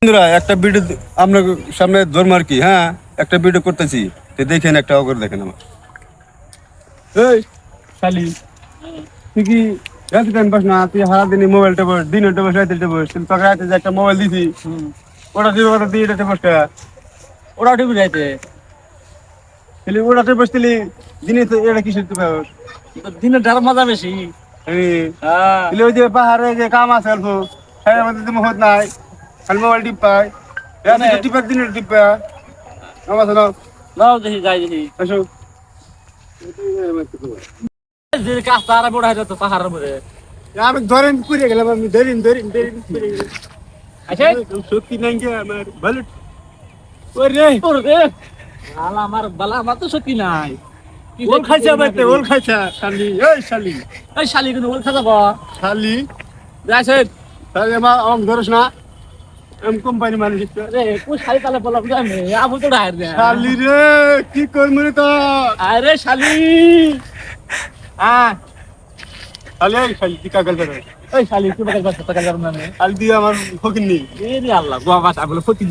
বন্ধুরা একটা ভিডিও আপনার সামনে ধর্ম আর কি। হ্যাঁ, একটা ভিডিও করতেছি, তো দেখেন, একটা অগর দেখেন আমার। এই শালি, তুই কি রাতে টাইম পাস না? তুই সারাদিন মোবাইলটা বস, দিনটা বস, রাতে বস। কিন্তু তোকে রাতে যে একটা মোবাইল দিছি, ওটা দিবে, ওটা দিয়ে এটাতে বসটা ওরা টিভি যাইতে তাহলে ওটাতে বসতিলি দিনে তো এটা কিসের তুই পাস? দিনের ঢাল মজা বেশি। হ্যাঁ তাহলে ওই যে পাহাড়ে যে কাম আছে অল্প, সারা মধ্যে তো মহৎ নাই, খালি মোবাইল টিপ পায়, রাতে টিপার দিনের টিপা আমার শোনো। লাও দেখি যাই দেখি আসো, যে কাজ তারা বড় হয়ে যেত পাহাড়ের উপরে। আমি ধরেন পুড়ে গেলাম, আমি ধরেন আচ্ছা শক্তি নাই গে আমার ভালো। ওরে ওরে আলা আমার বালা আমার তো শক্তি নাই। ওল খাইছে বাইতে, ওল খাইছে শালি। এই শালি, এই শালি কিন্তু ওল খাজা শালি, যাইছে তাহলে আমার ধরস না, আমি কোম্পানি মালিক। রে কোন শালি তালে বললাম যে আমি আবু তো ডাইর দে শালি রে, কি করবি রে তো? আরে শালি শালি, এই শালি কি কাগল করে? এই শালি কি বকাল বাস টাকা জানো না শালি দিয়ে আমার ফকির নেই। এ রে আল্লাহ গোয়া বাস আগলে ফতি